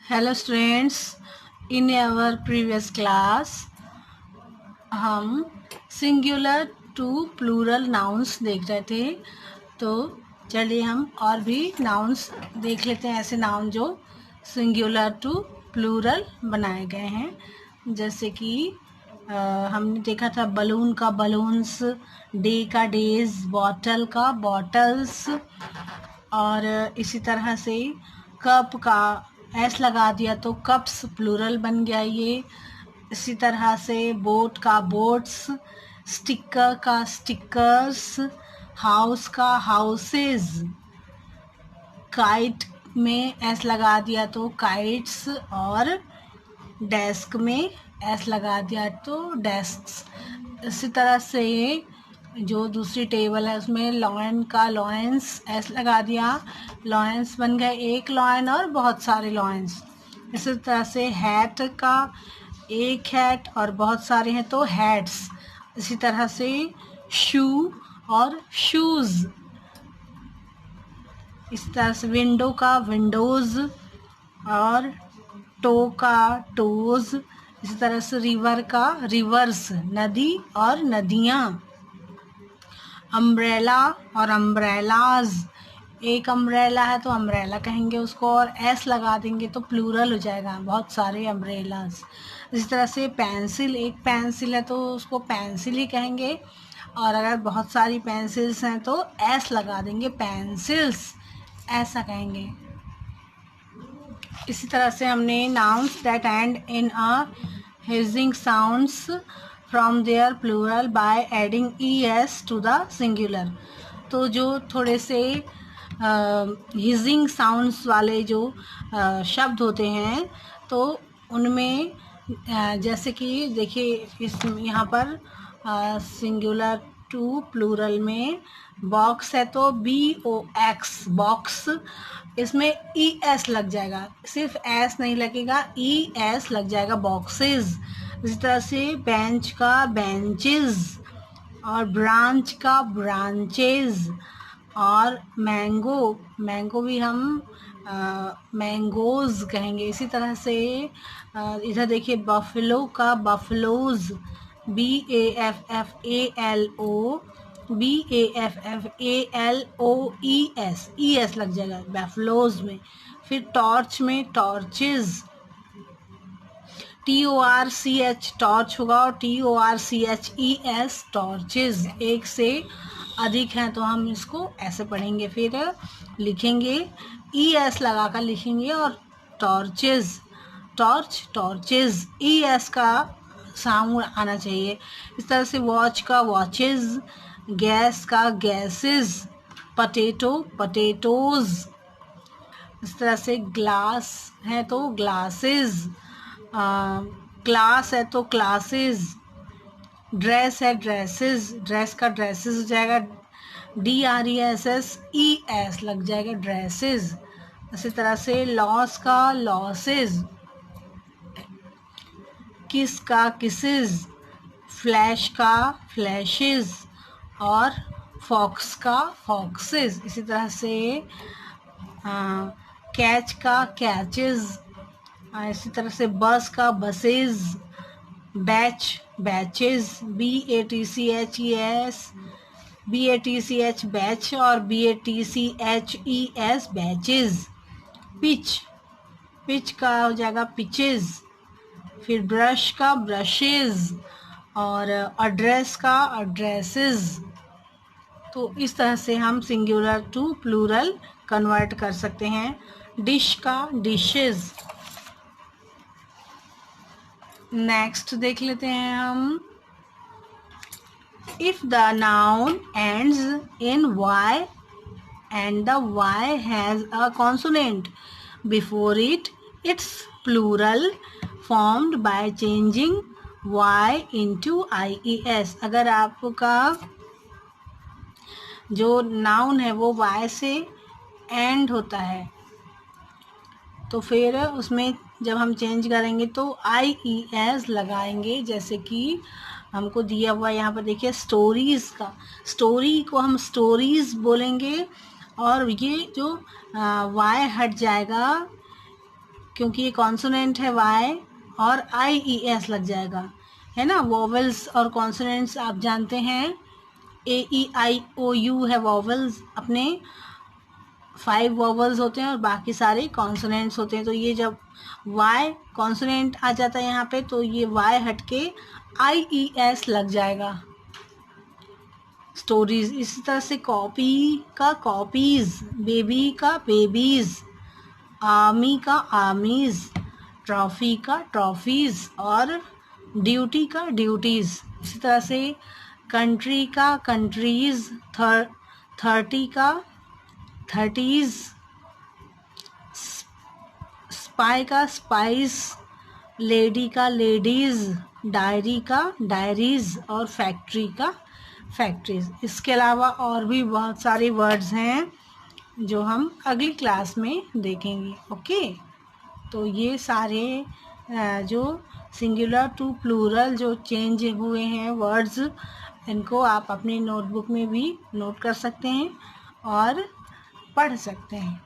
Hello students, in our previous class हम singular to plural nouns देख रहे थे। तो चलिए हम और भी नाउन्स देख लेते हैं, ऐसे नाउन जो सिंगुलर टू प्लूरल बनाए गए हैं। जैसे कि हमने देखा था बलून का बलून्स, डे का डेज, बॉटल का बॉटल्स, और इसी तरह से कप का एस लगा दिया तो कप्स प्लूरल बन गया ये। इसी तरह से बोट का बोट्स, स्टिकर का स्टिकर्स, हाउस का हाउसेस, काइट में एस लगा दिया तो काइट्स, और डेस्क में एस लगा दिया तो डेस्क्स। इसी तरह से जो दूसरी टेबल है उसमें लॉयन का लॉयंस एस लगा दिया, लॉयंस बन गए एक लॉयन और बहुत सारे लॉयंस। इसी तरह से हैट का एक हैट और बहुत सारे हैं तो हैट्स। इसी तरह से शू और शूज़। इस तरह से विंडो का विंडोज़ और टो का टोज़। इसी तरह से रिवर का रिवर्स, नदी और नदियाँ। अम्ब्रेला और अम्ब्रेलाज, एक अम्ब्रेला है तो अम्ब्रेला कहेंगे उसको, और एस लगा देंगे तो प्लूरल हो जाएगा, बहुत सारे अम्ब्रेलाज। इसी तरह से पेंसिल, एक पेंसिल है तो उसको पेंसिल ही कहेंगे, और अगर बहुत सारी पेंसिल्स हैं तो एस लगा देंगे, पेंसिल्स ऐसा कहेंगे। इसी तरह से हमने nouns that end in a hissing sounds from their plural by adding es to the singular. तो जो थोड़े से हिजिंग साउंड्स वाले जो शब्द होते हैं तो उनमें जैसे कि देखिए इस यहाँ पर सिंगुलर टू प्लूरल में बॉक्स है तो BOX बॉक्स, इसमें ES लग जाएगा, सिर्फ एस नहीं लगेगा, ES लग जाएगा, बॉक्सेस। इसी तरह से बेंच का बेंचेस, और ब्रांच का ब्रांचेस, और मैंगो भी हम मैंगोज कहेंगे। इसी तरह से इधर देखिए बफलो का बफलोज, BAFFALO, BAFFALOES लग जाएगा बफलोज में। फिर टॉर्च में टॉर्चेज, TORCH टॉर्च होगा, और TORCHES टॉर्चेज। एक से अधिक हैं तो हम इसको ऐसे पढ़ेंगे, फिर लिखेंगे ES लगा कर लिखेंगे, और टॉर्चेज, टॉर्च टॉर्चेज, ES का साउंड आना चाहिए। इस तरह से वॉच का वॉचेज, गैस का गैसेस, पटेटो पटेटोज। इस तरह से ग्लास है तो ग्लासेस, क्लास है तो क्लासेस, ड्रेस है ड्रेसेस, ड्रेस का ड्रेसेस हो जाएगा, DRESSES लग जाएगा ड्रेसेस। इसी तरह से लॉस का लॉसेस, किस का किसेस, फ्लैश का फ्लैशेस, और फॉक्स का फॉक्सेस। इसी तरह से कैच का कैचेस। इसी तरह से बस का buses, batch batches, BATCH batch, और BATCHES बैचेस। पिच, पिच का हो जाएगा पिचेस। फिर ब्रश का ब्रशेस, और एड्रेस का एड्रेसेस। तो इस तरह से हम सिंगुलर टू प्लूरल कन्वर्ट कर सकते हैं। डिश का डिशेस। नेक्स्ट देख लेते हैं हम, if the noun ends in y and the y has a consonant before it, it's plural formed by changing y into ies। अगर आपका जो नाउन है वो y से एंड होता है तो फिर उसमें जब हम चेंज करेंगे तो IES लगाएंगे। जैसे कि हमको दिया हुआ यहाँ पर देखिए स्टोरीज़ का, स्टोरी को हम स्टोरीज़ बोलेंगे, और ये जो वाई हट जाएगा क्योंकि ये कॉन्सोनेंट है y और IES लग जाएगा, है ना। वोवेल्स और कॉन्सोनेंट्स आप जानते हैं, AEIOU है वोवेल्स, अपने 5 वोवेल्स होते हैं और बाकी सारे कॉन्सोनेंट्स होते हैं। तो ये जब y कॉन्सोनेंट आ जाता है यहाँ पे, तो ये y हट के IES लग जाएगा। स्टोरीज, इसी तरह से कॉपी का कॉपीज, बेबी का बेबीज, आर्मी का आर्मीज, ट्रॉफी का ट्रॉफीज और ड्यूटी का ड्यूटीज। इसी तरह से कंट्री का कंट्रीज, 30 का थर्टीज, स्पाई का स्पाइस, लेडी का लेडीज, डायरी का डायरीज और फैक्ट्री का फैक्ट्रीज। इसके अलावा और भी बहुत सारे वर्ड्स हैं जो हम अगली क्लास में देखेंगे। ओके, तो ये सारे जो सिंगुलर टू प्लूरल जो चेंज हुए हैं वर्ड्स, इनको आप अपनी नोटबुक में भी नोट कर सकते हैं और पढ़ सकते हैं।